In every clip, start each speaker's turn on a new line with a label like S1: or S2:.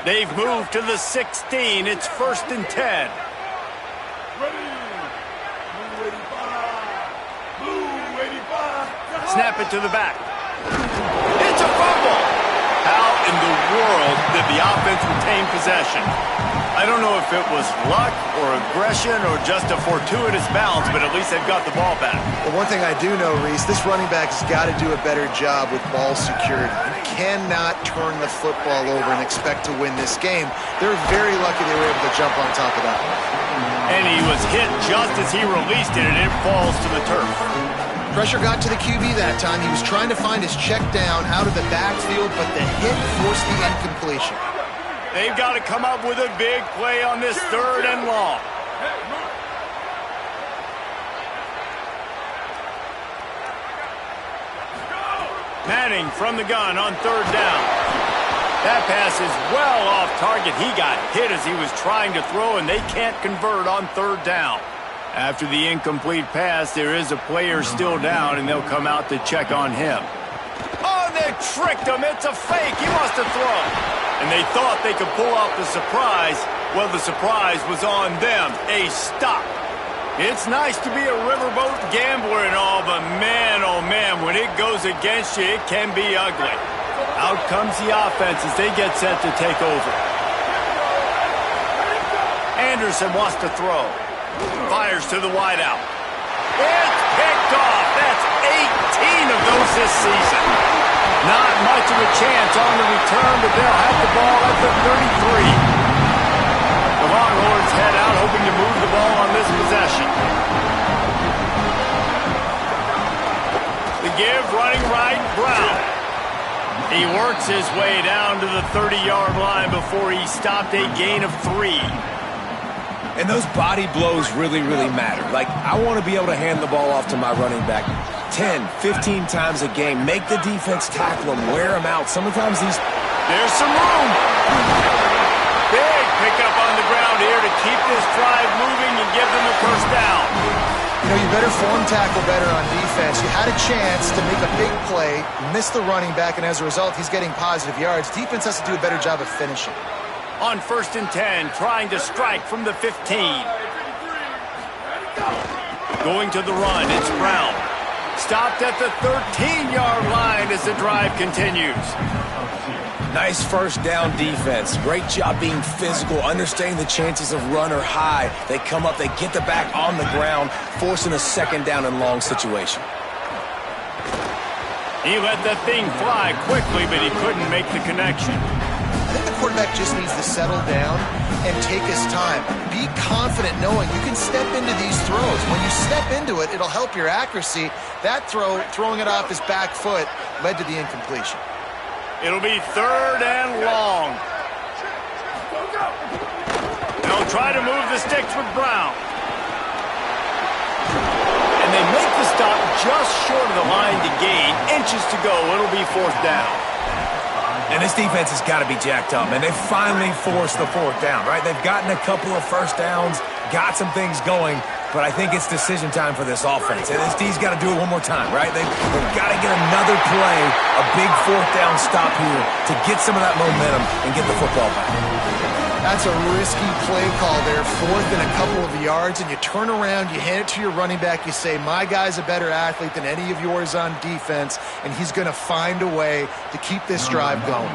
S1: They've moved to the 16. It's 1st and 10. Snap it to the back. It's a fumble. How in the world did the offense retain possession? I don't know if it was luck or aggression or just a fortuitous bounce, but at least they've got the ball back.
S2: Well, one thing I do know, Reese, this running back has got to do a better job with ball security. You cannot turn the football over and expect to win this game. They're very lucky they were able to jump on top of that one.
S1: And he was hit just as he released it, and it falls to the turf.
S2: Pressure got to the QB that time. He was trying to find his check down out of the backfield, but the hit forced the incompletion.
S1: They've got to come up with a big play on this 3rd and long. Manning from the gun on 3rd down. That pass is well off target. He got hit as he was trying to throw, and they can't convert on 3rd down. After the incomplete pass, there is a player still down, and they'll come out to check on him. Oh, they tricked him. It's a fake. He must have thrown. And they thought they could pull off the surprise. Well, the surprise was on them. A stop. It's nice to be a riverboat gambler and all, but man, oh man, when it goes against you, it can be ugly. Out comes the offense as they get set to take over. Anderson wants to throw. Fires to the wideout. It's picked off. That's 18 of those this season. Not much of a chance on the return, but they'll have the ball at the 33. The Longhorns head out hoping to move the ball on this possession. The give running right, Brown. He works his way down to the 30-yard line before he stopped a gain of 3.
S3: And those body blows really, really matter. Like, I want to be able to hand the ball off to my running back 10, 15 times a game. Make the defense tackle him, wear him out. Sometimes these...
S1: There's some room. Big pickup on the ground here to keep this drive moving and give them a 1st down.
S2: You know, you better form tackle better on defense. You had a chance to make a big play, miss the running back, and as a result, he's getting positive yards. Defense has to do a better job of finishing.
S1: On 1st and 10, trying to strike from the 15. Going to the run, it's Brown. Stopped at the 13-yard line as the drive continues.
S3: Nice 1st down defense. Great job being physical, understanding the chances of run are high. They come up, they get the back on the ground, forcing a 2nd down and long situation.
S1: He let that thing fly quickly, but he couldn't make the connection.
S2: I think the quarterback just needs to settle down and take his time. Be confident knowing you can step into these throws. When you step into it, it'll help your accuracy. That throw, throwing it off his back foot, led to the incompletion.
S1: It'll be 3rd and long. They'll try to move the sticks with Brown. And they make the stop just short of the line to gain. Inches to go. It'll be 4th down.
S3: And this defense has got to be jacked up, man. They finally forced the 4th down, right? They've gotten a couple of 1st downs, got some things going, but I think it's decision time for this offense. And this D's got to do it one more time, right? They've got to get another play, a big 4th down stop here to get some of that momentum and get the football back.
S2: That's a risky play call there, 4th and a couple of yards, and you turn around, you hand it to your running back, you say, my guy's a better athlete than any of yours on defense, and he's going to find a way to keep this drive going.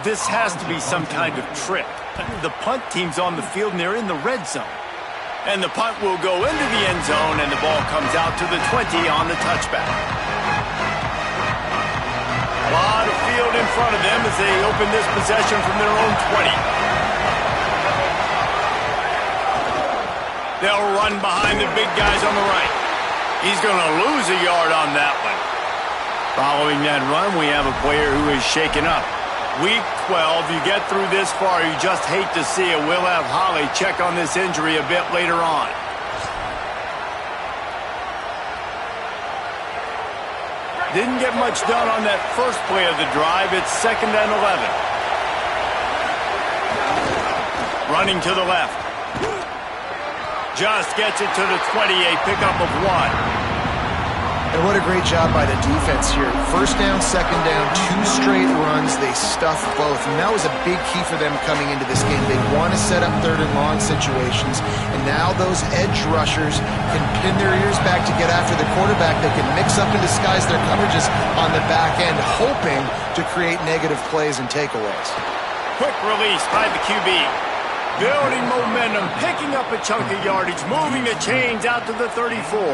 S1: This has to be some kind of trick. The punt team's on the field, and they're in the red zone. And the punt will go into the end zone, and the ball comes out to the 20 on the touchback. A lot of field in front of them as they open this possession from their own 20. They'll run behind the big guys on the right. He's going to lose a yard on that one. Following that run, we have a player who is shaken up. Week 12, you get through this far, you just hate to see it. We'll have Holly check on this injury a bit later on. Didn't get much done on that first play of the drive. It's 2nd and 11. Running to the left. Just gets it to the 20, a pickup of 1.
S2: And what a great job by the defense here. First down, second down, 2 straight runs. They stuffed both. And that was a big key for them coming into this game. They want to set up third and long situations. And now those edge rushers can pin their ears back to get after the quarterback. They can mix up and disguise their coverages on the back end, hoping to create negative plays and takeaways.
S1: Quick release by the QB. Building momentum, picking up a chunk of yardage, moving the chains out to the 34.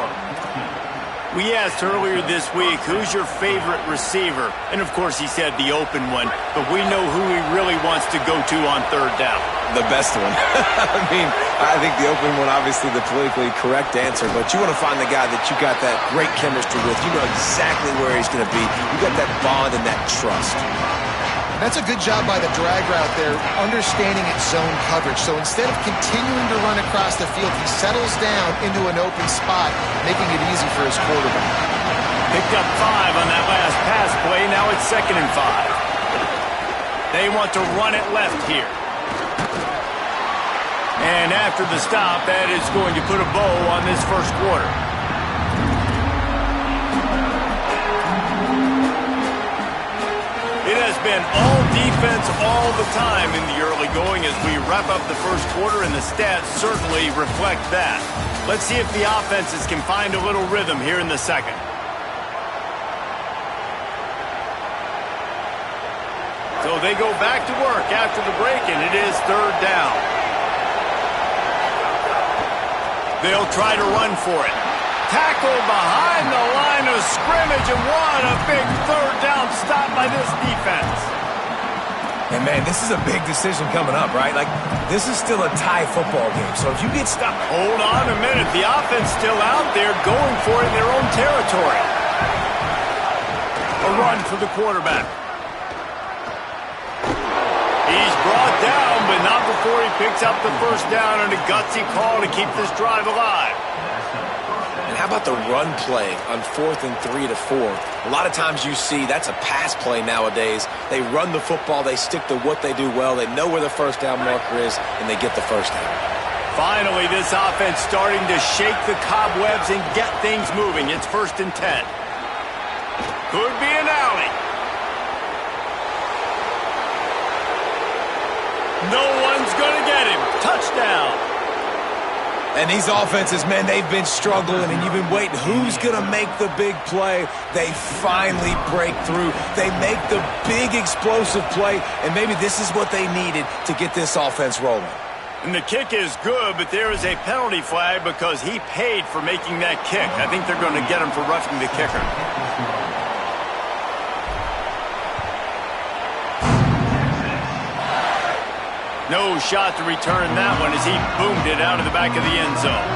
S1: We asked earlier this week, who's your favorite receiver? And, of course, he said the open one. But we know who he really wants to go to on third down.
S3: The best one. I think the open one, obviously the politically correct answer. But you want to find the guy that you got that great chemistry with. You know exactly where he's going to be. You got that bond and that trust.
S2: That's a good job by the drag route there, understanding its zone coverage. So instead of continuing to run across the field, he settles down into an open spot, making it easy for his quarterback.
S1: Picked up 5 on that last pass play. Now it's 2nd and 5. They want to run it left here. And after the stop, that is going to put a bow on this first quarter. It has been all defense all the time in the early going as we wrap up the first quarter, and the stats certainly reflect that. Let's see if the offenses can find a little rhythm here in the second. So they go back to work after the break, and it is third down. They'll try to run for it. Tackle behind the line of scrimmage, and what a big third down stop by this defense.
S3: And, man, this is a big decision coming up, right? Like, this is still a tie football game. So if you get stopped...
S1: Hold on a minute. The offense still out there going for it in their own territory. A run for the quarterback. He's brought down, but not before he picks up the first down and a gutsy call to keep this drive alive.
S3: And how about the run play on 4th and 3 to 4? A lot of times you see that's a pass play nowadays. They run the football. They stick to what they do well. They know where the first down marker is, and they get the first down.
S1: Finally, this offense starting to shake the cobwebs and get things moving. It's 1st and 10. Could be an alley. No one's going to get him. Touchdown.
S3: And these offenses, man, they've been struggling, and you've been waiting. Who's going to make the big play? They finally break through. They make the big explosive play, and maybe this is what they needed to get this offense rolling.
S1: And the kick is good, but there is a penalty flag because he paid for making that kick. I think they're going to get him for roughing the kicker. No shot to return that one as he boomed it out of the back of the end zone.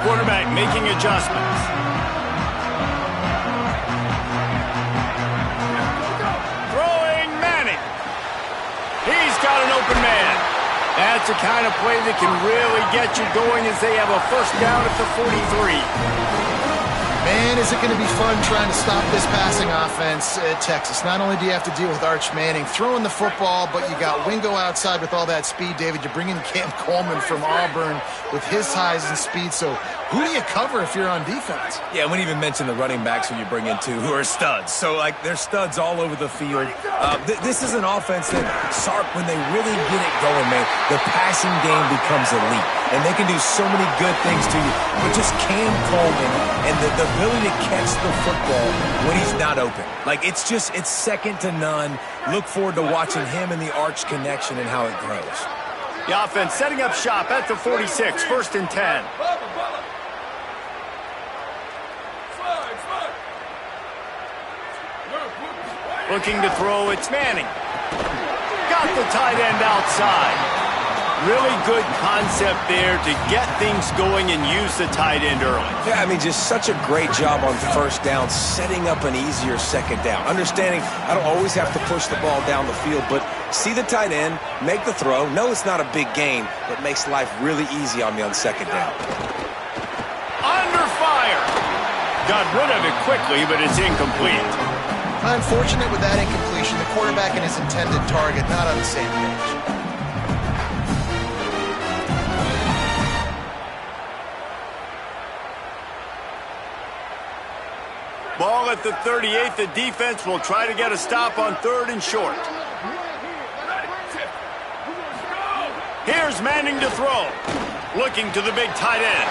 S1: Quarterback making adjustments. Throwing Manning. He's got an open man. That's the kind of play that can really get you going as they have a first down at the 43.
S2: Man, is it going to be fun trying to stop this passing offense at Texas. Not only do you have to deal with Arch Manning throwing the football, but you got Wingo outside with all that speed, David. You bring in Cam Coleman from Auburn with his size and speed. So who do you cover if you're on defense?
S3: Yeah, we didn't even mention the running backs who you bring in, too, who are studs. So, like, they're studs all over the field. This is an offense that, Sark, when they really get it going, man, the passing game becomes elite. And they can do so many good things to you. But just Cam Coleman and the ability to catch the football when he's not open. Like, it's second to none. Look forward to watching him and the Arch connection and how it grows.
S1: The offense setting up shop at the 46, 1st and 10. Looking to throw, it's Manning. Got the tight end outside. Really good concept there to get things going and use the tight end early.
S3: Yeah, I mean, just such a great job on first down, setting up an easier second down. Understanding I don't always have to push the ball down the field, but see the tight end, make the throw. No, it's not a big gain, but makes life really easy on me on second down.
S1: Under fire. Got rid of it quickly, but it's incomplete.
S2: Unfortunate with that incompletion. The quarterback and his intended target not on the same page.
S1: at the 38, the defense will try to get a stop on 3rd and short. Here's Manning to throw. Looking to the big tight end.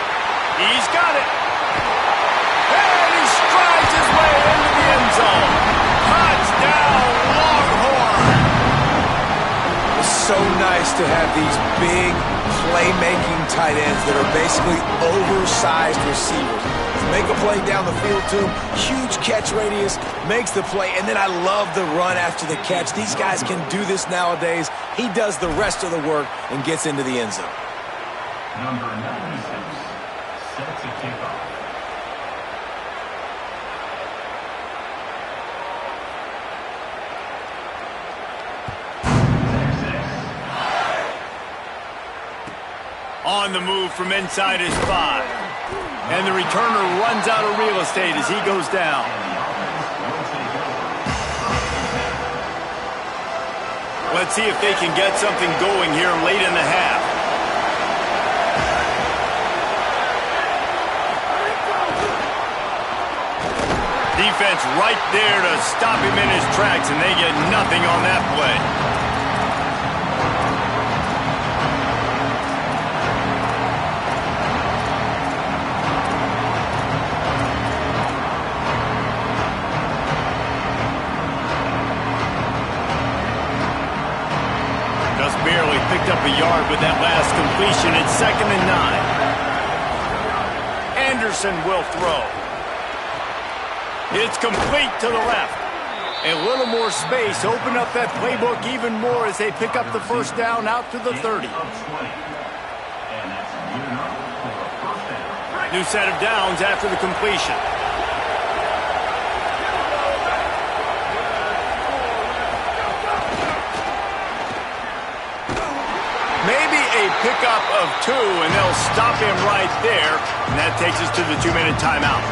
S1: He's got it. And he strides his way into the end zone. Touchdown, Longhorn.
S3: It's so nice to have these big playmaking tight ends that are basically oversized receivers. Make a play down the field to him, huge catch radius, makes the play, and then I love the run after the catch. These guys can do this nowadays. He does the rest of the work and gets into the end zone.
S4: Number 96 sets a kickoff.
S1: On the move from inside his 5. And the returner runs out of real estate as he goes down. Let's see if they can get something going here late in the half. Defense right there to stop him in his tracks, and they get nothing on that play. Barely picked up a yard with that last completion. It's 2nd and 9. Anderson will throw. It's complete to the left. A little more space. Open up that playbook even more as they pick up the first down out to the 30. New set of downs after the completion. Maybe a pickup of 2, and they'll stop him right there. And that takes us to the 2-minute timeout.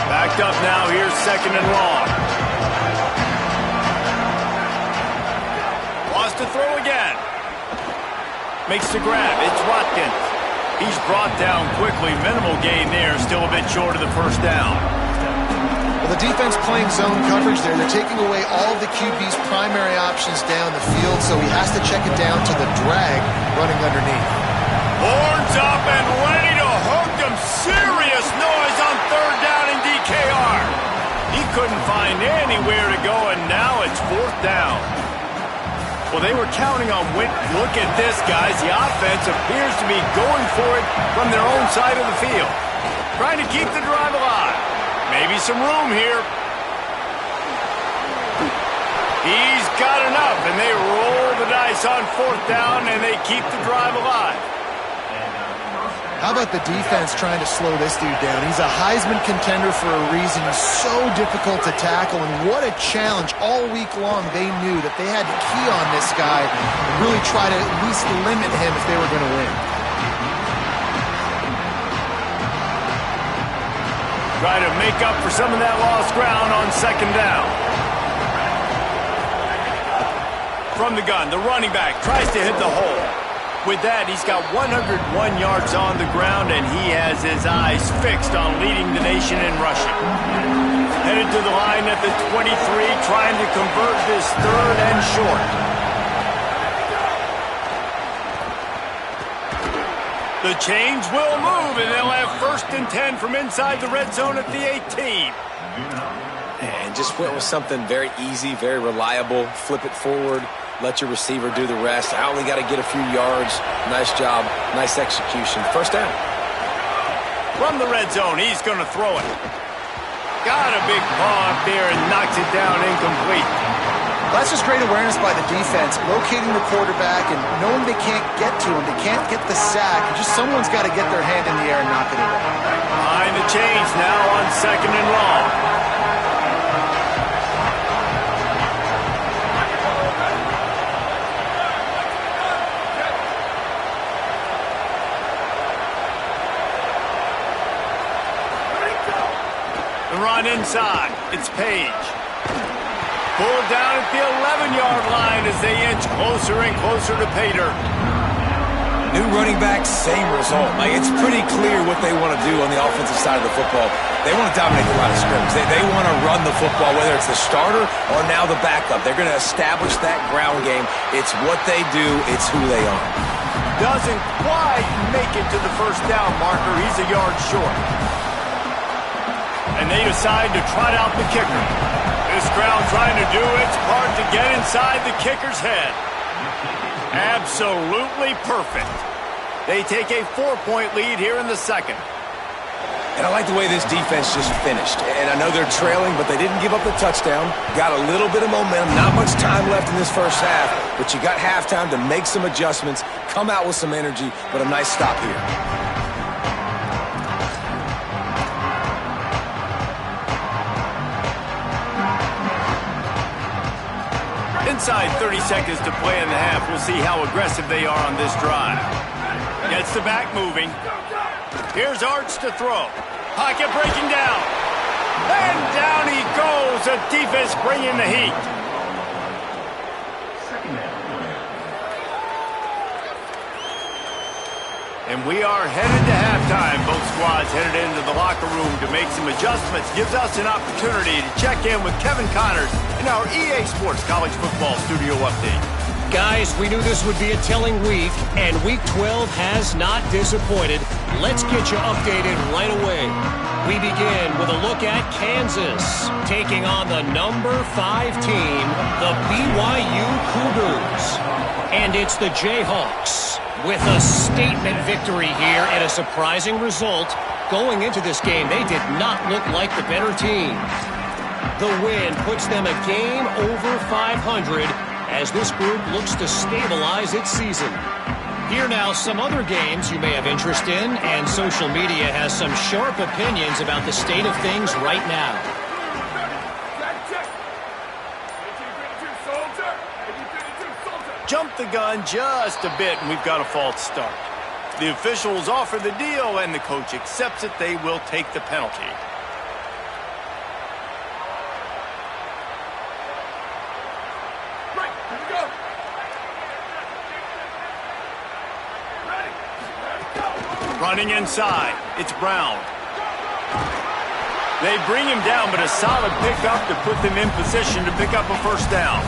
S1: Backed up now. Here's 2nd and long. Wants to throw again. Makes the grab. It's Watkins. He's brought down quickly. Minimal gain there. Still a bit short of the first down.
S2: Well, the defense playing zone coverage there. They're taking away all of the QB's primary options down the field, so he has to check it down to the drag running underneath.
S1: Horns up and ready to hook them. Serious noise on 3rd down in DKR. He couldn't find anywhere to go, and now it's 4th down. Well, they were counting on Wint. Look at this, guys. The offense appears to be going for it from their own side of the field. Trying to keep the drive alive. Maybe some room here. He's got enough, and they roll the dice on 4th down, and they keep the drive alive.
S2: How about the defense trying to slow this dude down? He's a Heisman contender for a reason. He's so difficult to tackle, and what a challenge. All week long, they knew that they had to key on this guy and really try to at least limit him if they were going to win.
S1: Try to make up for some of that lost ground on 2nd down. From the gun, the running back tries to hit the hole. With that, he's got 101 yards on the ground, and he has his eyes fixed on leading the nation in rushing. Headed to the line at the 23, trying to convert this 3rd and short. The chains will move, and they'll have 1st and 10 from inside the red zone at the 18.
S3: And just went with something very easy, very reliable. Flip it forward. Let your receiver do the rest. I only got to get a few yards. Nice job. Nice execution. 1st down.
S1: From the red zone, he's going to throw it. Got a big paw up there and knocks it down incomplete.
S2: That's just great awareness by the defense, locating the quarterback and knowing they can't get to him. They can't get the sack. Just someone's got to get their hand in the air and knock it away.
S1: Behind the chains now on 2nd and long. The run inside. It's Page. Pull it down at the 11-yard line as they inch closer and closer to pay dirt.
S3: New running back, same result. Like, it's pretty clear what they want to do on the offensive side of the football. They want to dominate the line of scrimmage. They want to run the football, whether it's the starter or now the backup. They're going to establish that ground game. It's what they do. It's who they are.
S1: Doesn't quite make it to the first down marker. He's a yard short. And they decide to trot out the kicker. This crowd trying to do its part to get inside the kicker's head. Absolutely perfect. They take a 4-point lead here in the second.
S3: And I like the way this defense just finished. And I know they're trailing, but they didn't give up the touchdown. Got a little bit of momentum. Not much time left in this first half, but you got halftime to make some adjustments, come out with some energy, but a nice stop here.
S1: Inside 30 seconds to play in the half. We'll see how aggressive they are on this drive. Gets the back moving. Here's Arch to throw. Pocket breaking down. And down he goes. The defense bringing the heat. And we are headed to halftime. Both squads headed into the locker room to make some adjustments. Gives us an opportunity to check in with Kevin Connors in our EA Sports College Football Studio Update.
S5: Guys, we knew this would be a telling week, and Week 12 has not disappointed. Let's get you updated right away. We begin with a look at Kansas, taking on the number 5 team, the BYU Cougars. And it's the Jayhawks with a statement victory here and a surprising result. Going into this game, they did not look like the better team. The win puts them a game over 500 as this group looks to stabilize its season. Here now, some other games you may have interest in, and social media has some sharp opinions about the state of things right now.
S1: Jumped the gun just a bit, and we've got a false start. The officials offer the deal, and the coach accepts it. They will take the penalty. Running inside, it's Brown. They bring him down, but a solid pickup to put them in position to pick up a first down.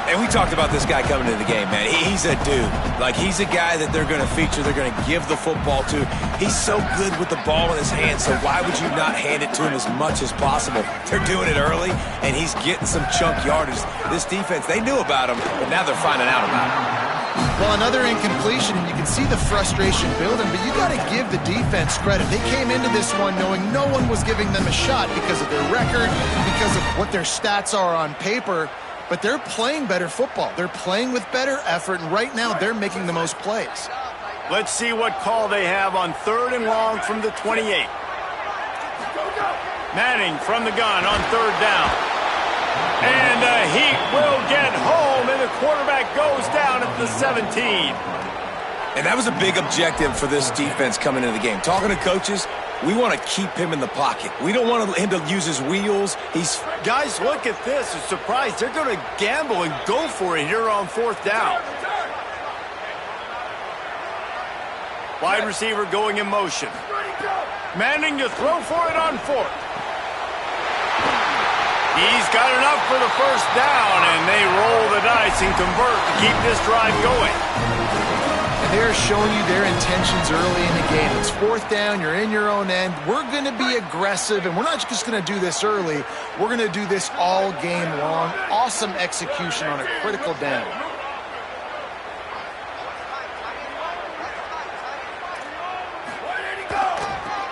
S3: And we talked about this guy coming into the game, man. He's a dude. Like, he's a guy that they're going to feature, they're going to give the football to. He's so good with the ball in his hands, so why would you not hand it to him as much as possible? They're doing it early, and he's getting some chunk yardage. This defense, they knew about him, but now they're finding out about him.
S2: Well, another incompletion, and you can see the frustration building, but you got to give the defense credit. They came into this one knowing no one was giving them a shot because of their record, because of what their stats are on paper, but they're playing better football. They're playing with better effort, and right now they're making the most plays.
S1: Let's see what call they have on 3rd and long from the 28. Manning from the gun on 3rd down. And the Heat will get home, and the quarterback goes down at the 17.
S3: And that was a big objective for this defense coming into the game. Talking to coaches, we want to keep him in the pocket. We don't want him to use his wheels.
S1: Guys, look at this. A surprise. They're going to gamble and go for it here on 4th down. Wide receiver going in motion. Manning to throw for it on 4th. He's got enough for the first down, and they roll the dice and convert to keep this drive going.
S2: And they're showing you their intentions early in the game. It's 4th down, you're in your own end. We're going to be aggressive, and we're not just going to do this early. We're going to do this all game long. Awesome execution on a critical down.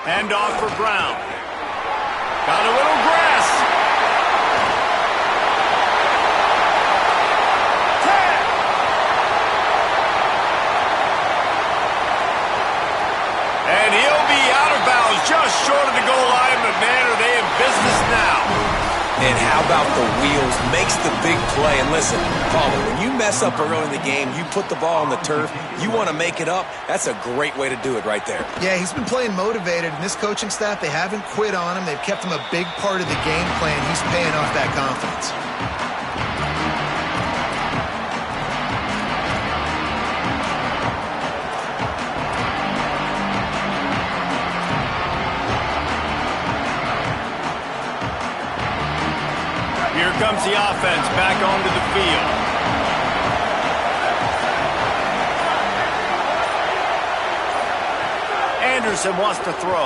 S1: Hand off for Brown. Got a little grass. And he'll be out of bounds just short of the goal line, but man, are they in business now.
S3: And how about the wheels? Makes the big play. And listen, Palmer, when you mess up early in the game, you put the ball on the turf, you want to make it up, that's a great way to do it right there.
S2: Yeah, he's been playing motivated, and this coaching staff, they haven't quit on him. They've kept him a big part of the game plan. He's paying off that confidence.
S1: comes the offense back onto the field. Anderson wants to throw.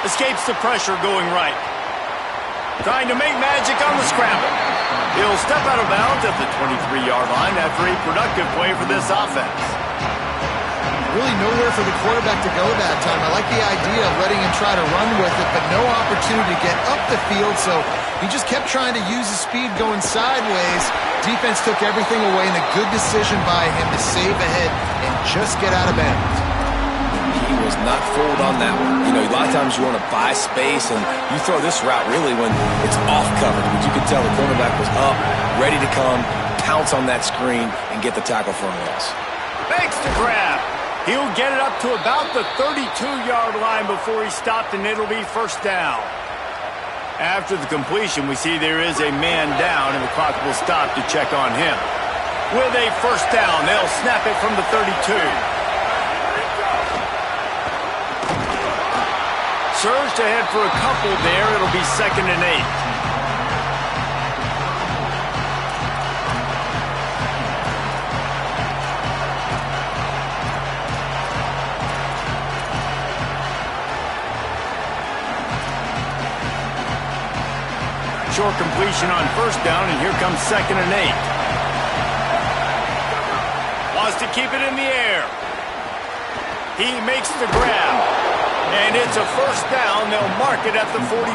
S1: Escapes the pressure going right. Trying to make magic on the scramble. He'll step out of bounds at the 23-yard line after a productive play for this offense.
S2: Really nowhere for the quarterback to go that time. I like the idea of letting him try to run with it, but no opportunity to get up the field, so he just kept trying to use his speed going sideways. Defense took everything away, and a good decision by him to save ahead and just get out of bounds.
S3: He was not fooled on that one. You know, a lot of times you want to buy space, and you throw this route really when it's off covered. But you could tell the cornerback was up, ready to come, pounce on that screen, and get the tackle for a loss.
S1: Makes the grab. He'll get it up to about the 32-yard line before he stopped, and it'll be first down. After the completion, we see there is a man down, and the clock will stop to check on him. With a first down, they'll snap it from the 32. Surged ahead for a couple there. It'll be 2nd and 8. Short completion on first down, and here comes 2nd and 8. Wants to keep it in the air. He makes the grab. And it's a first down. They'll mark it at the 44.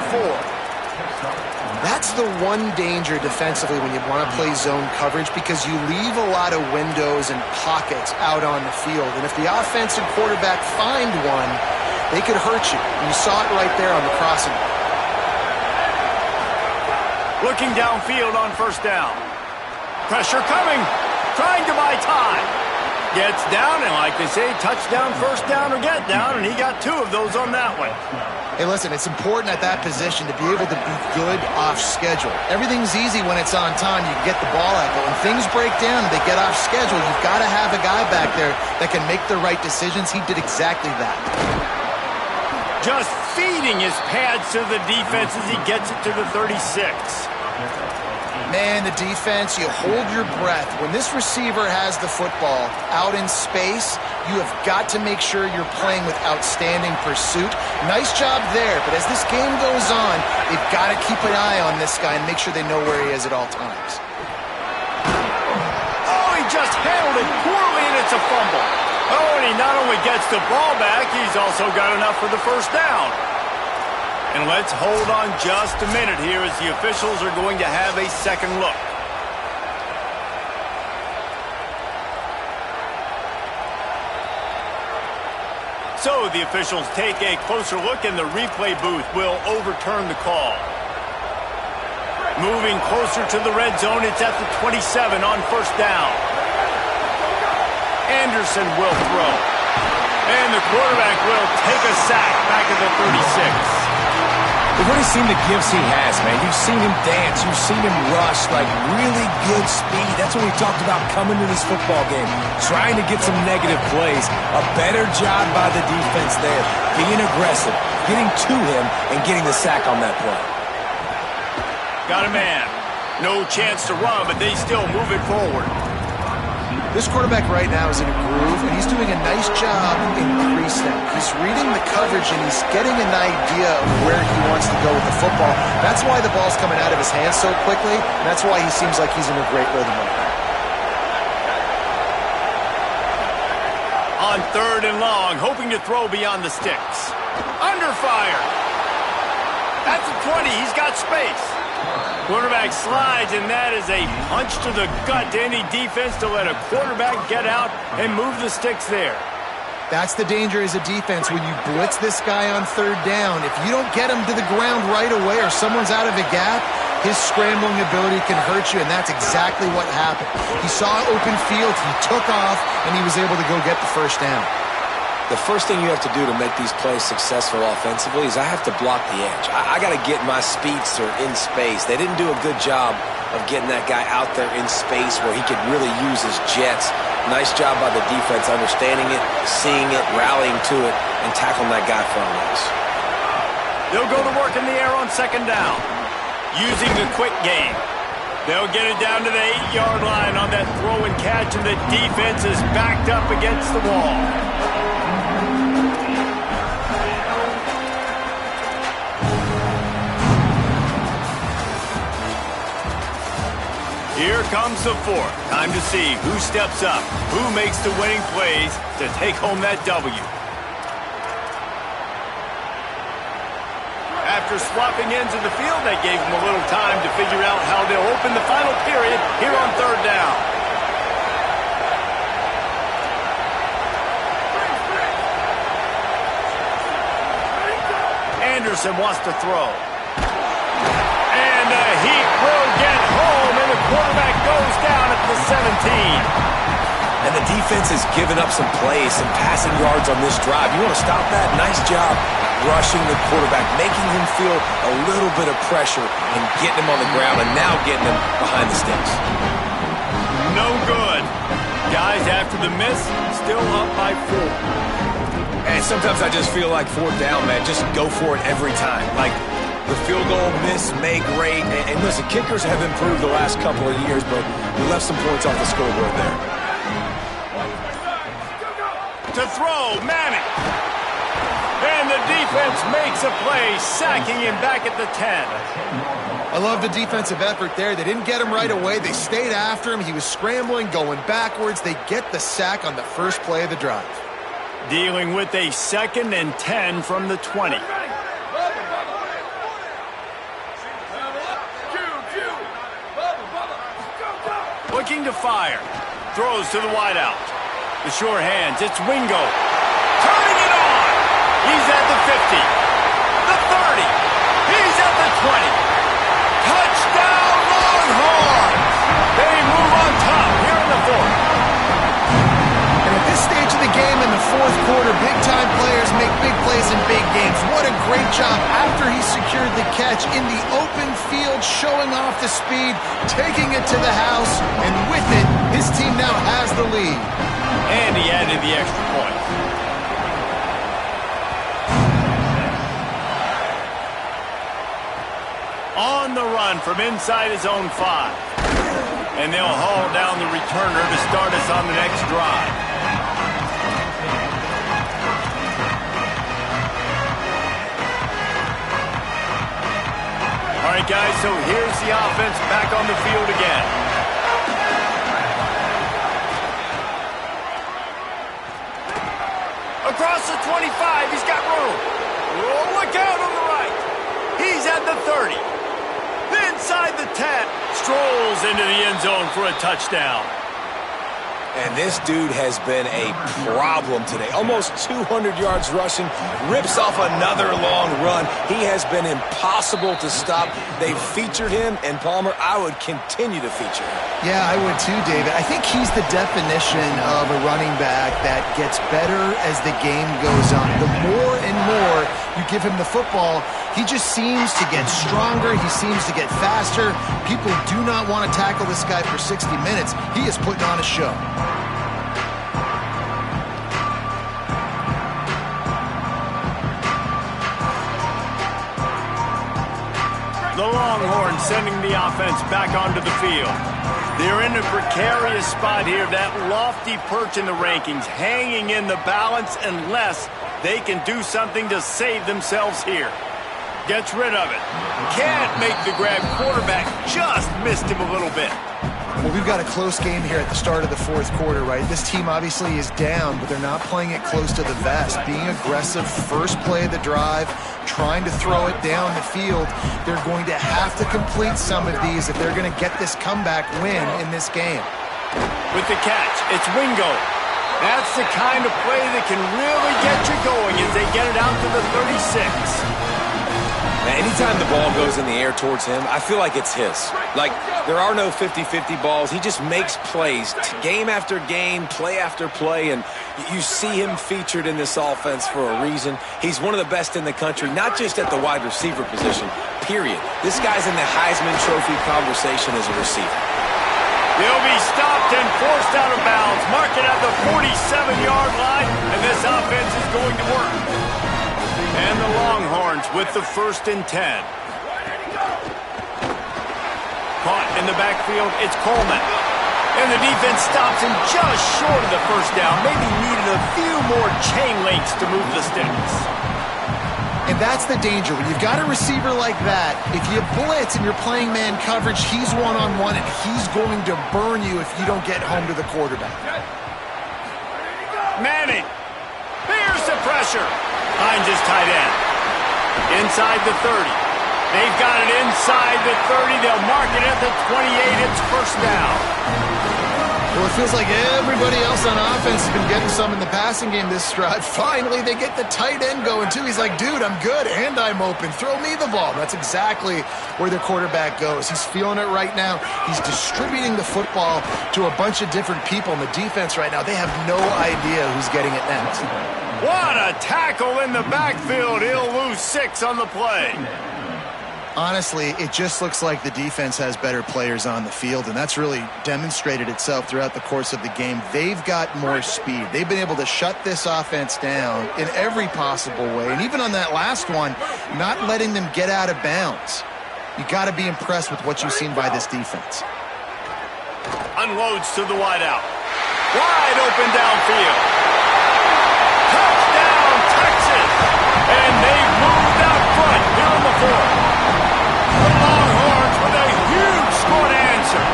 S2: That's the one danger defensively when you want to play zone coverage, because you leave a lot of windows and pockets out on the field. And if the offensive quarterback find one, they could hurt you. And you saw it right there on the crossing.
S1: Looking downfield on first down. Pressure coming. Trying to buy time. Gets down, and like they say, touchdown, first down, or get down, and he got 2 of those on that one.
S2: Hey, listen, it's important at that position to be able to be good off schedule. Everything's easy when it's on time. You can get the ball out, but when things break down and they get off schedule, you've got to have a guy back there that can make the right decisions. He did exactly that.
S1: Just feeding his pads to the defense as he gets it to the 36.
S2: Man, the defense, you hold your breath. When this receiver has the football out in space, you have got to make sure you're playing with outstanding pursuit. Nice job there, but as this game goes on, they've got to keep an eye on this guy and make sure they know where he is at all times.
S1: Oh, he just handled it poorly, and it's a fumble. Oh, and he not only gets the ball back, he's also got enough for the first down. And let's hold on just a minute here as the officials are going to have a second look. So the officials take a closer look, and the replay booth will overturn the call. Moving closer to the red zone, it's at the 27 on first down. Anderson will throw. And the quarterback will take a sack back at the 36.
S3: We've already seen the gifts he has, man. You've seen him dance. You've seen him rush, like really good speed. That's what we talked about coming to this football game, trying to get some negative plays. A better job by the defense there, being aggressive, getting to him, and getting the sack on that play.
S1: Got a man. No chance to run, but they still move it forward.
S2: This quarterback right now is in a groove, and he's doing a nice job in crease now. He's reading the coverage, and he's getting an idea of where he wants to go with the football. That's why the ball's coming out of his hands so quickly, and that's why he seems like he's in a great rhythm right now.
S1: On 3rd and long, hoping to throw beyond the sticks. Under fire. That's a 20. He's got space. Quarterback slides, and that is a punch to the gut to any defense to let a quarterback get out and move the sticks there.
S2: That's the danger as a defense when you blitz this guy on 3rd down. If you don't get him to the ground right away or someone's out of a gap, his scrambling ability can hurt you, and that's exactly what happened. He saw open field, he took off, and he was able to go get the first down.
S3: The first thing you have to do to make these plays successful offensively is I have to block the edge. I got to get my speedster in space. They didn't do a good job of getting that guy out there in space where he could really use his jets. Nice job by the defense understanding it, seeing it, rallying to it, and tackling that guy for a loss.
S1: They'll go to work in the air on 2nd down. using the quick game. They'll get it down to the 8-yard line on that throw and catch, and the defense is backed up against the wall. Here comes the fourth. Time to see who steps up, who makes the winning plays to take home that W. After swapping ends of the field, that gave them a little time to figure out how they'll open the final period here on third down. Anderson wants to throw. And he will get home, and the quarterback goes down at the 17.
S3: And the defense has given up some plays, some passing yards on this drive. You want to stop that? Nice job rushing the quarterback, making him feel a little bit of pressure and getting him on the ground and now getting him behind the sticks.
S1: No good. Guys, after the miss, still up by 4.
S3: And sometimes I just feel like fourth down, man. Just go for it every time. Like the field goal miss, make great. And listen, kickers have improved the last couple of years, but we left some points off the scoreboard there.
S1: To throw, Manning. And the defense makes a play, sacking him back at the 10.
S2: I love the defensive effort there. They didn't get him right away. They stayed after him. He was scrambling, going backwards. They get the sack on the first play of the drive.
S1: Dealing with a 2nd and 10 from the 20. Looking to fire. Throws to the wideout. The sure hands, it's Wingo. Turning it on! He's at the 50. The 30. He's at the 20. Touchdown Longhorns! They move on top here in the 4th.
S2: And at this stage of the game in the 4th quarter, big-time players make big plays in big games. What a great job after he secured the catch in the open field, showing off the speed, taking it to the house, and with it, his team now has the lead.
S1: And he added the extra point. On the run from inside his own 5. And they'll haul down the returner to start us on the next drive. All right, guys, so here's the offense back on the field again. Across the 25, he's got room. Oh, look out on the right. He's at the 30. Inside the 10. Strolls into the end zone for a touchdown.
S3: And this dude has been a problem today. Almost 200 yards rushing, rips off another long run. He has been impossible to stop. They've featured him, and Palmer, I would continue to feature him.
S2: Yeah, I would too, David. I think he's the definition of a running back that gets better as the game goes on. The more and more you give him the football, he just seems to get stronger. He seems to get faster. People do not want to tackle this guy for 60 minutes. He is putting on a show.
S1: The Longhorns sending the offense back onto the field. They're in a precarious spot here, that lofty perch in the rankings, hanging in the balance unless they can do something to save themselves here. Gets rid of it. Can't make the grab. Quarterback just missed him a little bit.
S2: Well, we've got a close game here at the start of the 4th quarter, right? This team obviously is down, but they're not playing it close to the vest. Being aggressive, first play of the drive, trying to throw it down the field. They're going to have to complete some of these if they're going to get this comeback win in this game.
S1: With the catch, it's Wingo. That's the kind of play that can really get you going as they get it out to the 36.
S3: Now, anytime the ball goes in the air towards him, I feel like it's his. Like, there are no 50-50 balls. He just makes plays, game after game, play after play, and you see him featured in this offense for a reason. He's one of the best in the country, not just at the wide receiver position, period. This guy's in the Heisman Trophy conversation as a receiver.
S1: They'll be stopped and forced out of bounds. Mark it at the 47-yard line, and this offense is going to work. And the Longhorns with the 1st and 10. in the backfield, it's Coleman. And the defense stops him just short of the first down. Maybe needed a few more chain links to move the sticks.
S2: And that's the danger. When you've got a receiver like that, if you blitz and you're playing man coverage, he's one-on-one, and he's going to burn you if you don't get home to the quarterback.
S1: Manning. Here's the pressure. Hines is tight end. Inside the 30. They've got it inside the 30. They'll mark it at the 28. It's first down.
S2: Well, it feels like everybody else on offense has been getting some in the passing game this drive. Finally, they get the tight end going, too. He's like, dude, I'm good, and I'm open. Throw me the ball. That's exactly where their quarterback goes. He's feeling it right now. He's distributing the football to a bunch of different people in the defense right now. They have no idea who's getting it next.
S1: What a tackle in the backfield. He'll lose 6 on the play.
S2: Honestly, it just looks like the defense has better players on the field, and that's really demonstrated itself throughout the course of the game. They've got more speed. They've been able to shut this offense down in every possible way, and even on that last one, not letting them get out of bounds. You got to be impressed with what you've seen by this defense.
S1: Unloads to the wideout. Wide open downfield. Touchdown, Texas! And they've moved out front here in the fourth. The Longhorns with a huge score to answer.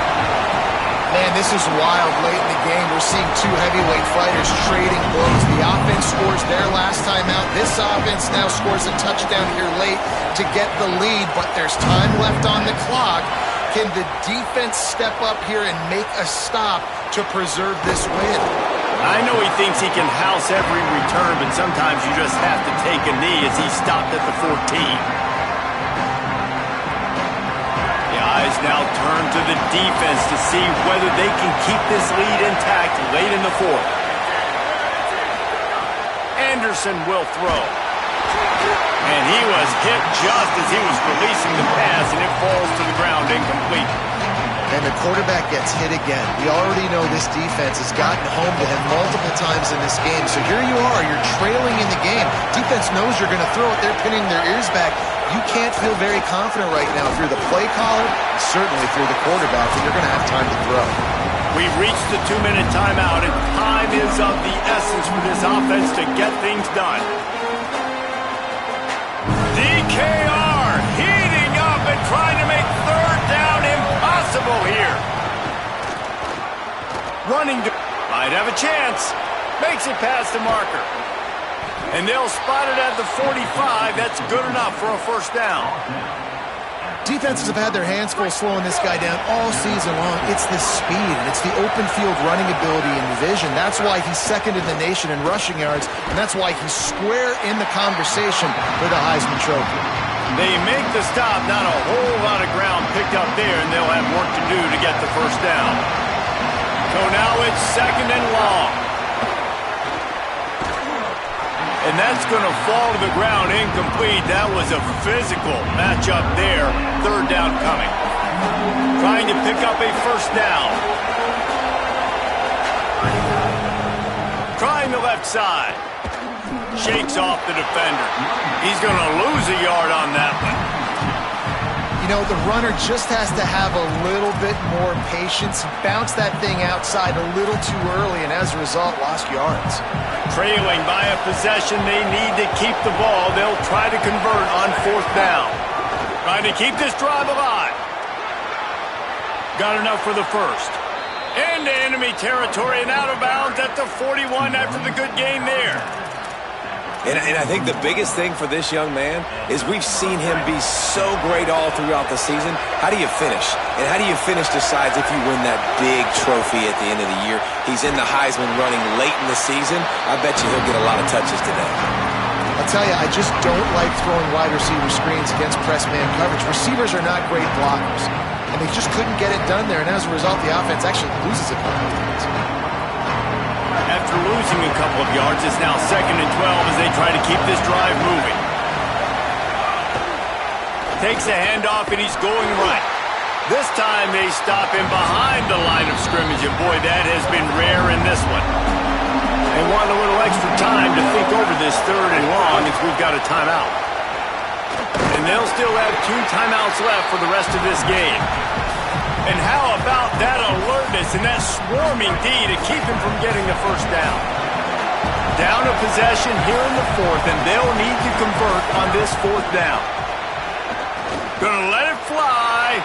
S2: Man, this is wild late in the game. We're seeing two heavyweight fighters trading blows. The offense scores their last time out. This offense now scores a touchdown here late to get the lead, but there's time left on the clock. Can the defense step up here and make a stop to preserve this win?
S1: I know he thinks he can house every return, but sometimes you just have to take a knee as he stopped at the 14. Eyes now turn to the defense to see whether they can keep this lead intact late in the fourth. Anderson will throw. And he was hit just as he was releasing the pass, and it falls to the ground incomplete.
S2: And the quarterback gets hit again. We already know this defense has gotten home to him multiple times in this game. So here you are, you're trailing in the game. Defense knows you're going to throw it. They're pinning their ears back. You can't feel very confident right now through the play caller, certainly through the quarterback, that you're going to have time to throw.
S1: We've reached the 2-minute timeout, and time is of the essence for this offense to get things done. DKR heating up and trying to make third down impossible here. Running to might have a chance. Makes it past the marker. And they'll spot it at the 45. That's good enough for a first down.
S2: Defenses have had their hands full slowing this guy down all season long. It's the speed, and it's the open field running ability and vision. That's why he's second in the nation in rushing yards, and that's why he's square in the conversation for the Heisman Trophy.
S1: They make the stop, not a whole lot of ground picked up there, and they'll have work to do to get the first down. So now it's second and long. And that's going to fall to the ground incomplete. That was a physical matchup there. Third down coming. Trying to pick up a first down. Trying the left side. Shakes off the defender. He's going to lose a yard on that one.
S2: You know, the runner just has to have a little bit more patience. Bounce that thing outside a little too early, and as a result, lost yards.
S1: Trailing by a possession, they need to keep the ball. They'll try to convert on fourth down. Trying to keep this drive alive. Got enough for the first. Into enemy territory and out of bounds at the 41 after the good game there.
S3: And I think the biggest thing for this young man is we've seen him be so great all throughout the season. How do you finish? And how do you finish decides if you win that big trophy at the end of the year. He's in the Heisman running late in the season. I bet you he'll get a lot of touches today.
S2: I'll tell you, I just don't like throwing wide receiver screens against press man coverage. Receivers are not great blockers, and they just couldn't get it done there, and as a result, the offense actually loses a couple of yards.
S1: After losing a couple of yards, it's now second and 12 as they try to keep this drive moving. Takes a handoff, and he's going right. This time they stop him behind the line of scrimmage, and boy, that has been rare in this one. They want a little extra time to think over this third and long as we've got a timeout. And they'll still have 2 timeouts left for the rest of this game. And how about that alertness and that swarming D to keep him from getting the first down? Down a possession here in the fourth, and they'll need to convert on this fourth down. Gonna let it fly.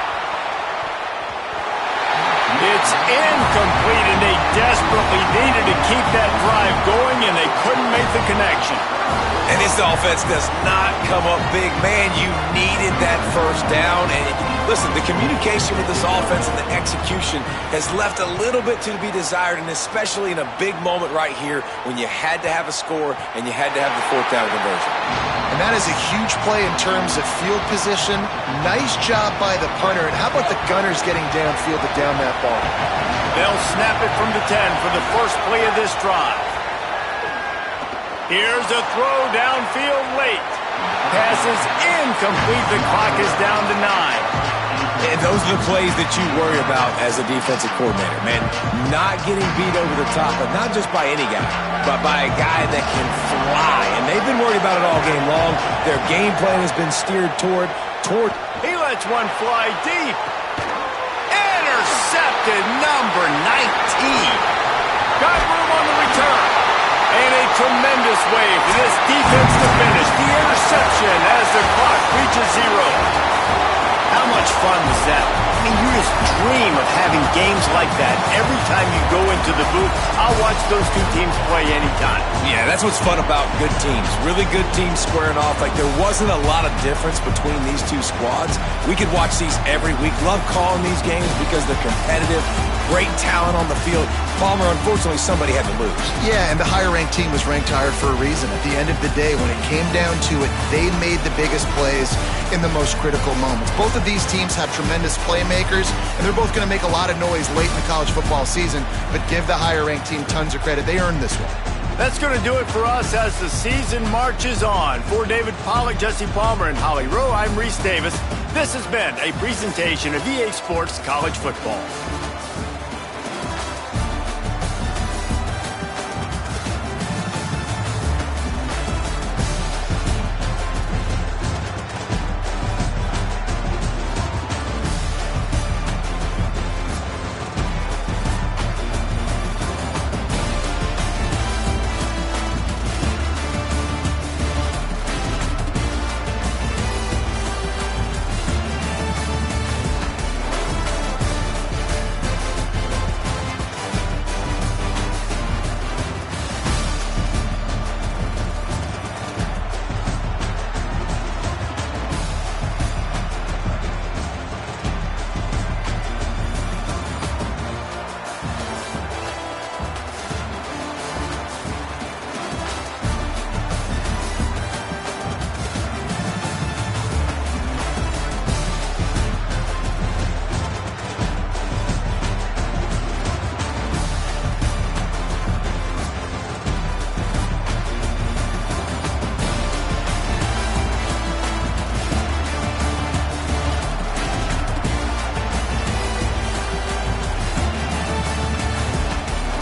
S1: It's incomplete, and they desperately needed to keep that drive going, and they couldn't make the connection.
S3: And this offense does not come up big. Man, you needed that first down. And listen, the communication with this offense and the execution has left a little bit to be desired, and especially in a big moment right here when you had to have a score and you had to have the fourth down conversion.
S2: And that is a huge play in terms of field position. Nice job by the punter. And how about the Gunners getting downfield to down that ball?
S1: They'll snap it from the 10 for the first play of this drive. Here's a throw downfield late. Pass is incomplete. The clock is down to 9.
S3: And those are the plays that you worry about as a defensive coordinator, man. Not getting beat over the top, but not just by any guy, but by a guy that can fly. And they've been worried about it all game long. Their game plan has been steered toward.
S1: He lets one fly deep. Intercepted, number 19. Got room on the return. And a tremendous way for this defense to finish the interception as the clock reaches 0. How much fun was that? I mean, you just dream of having games like that. Every time you go into the booth, I'll watch those two teams play anytime.
S3: Yeah, that's what's fun about good teams. Really good teams squaring off. Like, there wasn't a lot of difference between these two squads. We could watch these every week. Love calling these games because they're competitive. Great talent on the field. Palmer, unfortunately, somebody had to lose.
S2: Yeah, and the higher-ranked team was ranked higher for a reason. At the end of the day, when it came down to it, they made the biggest plays in the most critical moments. Both of these teams have tremendous playmakers, and they're both going to make a lot of noise late in the college football season, but give the higher-ranked team tons of credit. They earned this one.
S1: That's going to do it for us as the season marches on. For David Pollack, Jesse Palmer, and Holly Rowe, I'm Reese Davis. This has been a presentation of EA Sports College Football.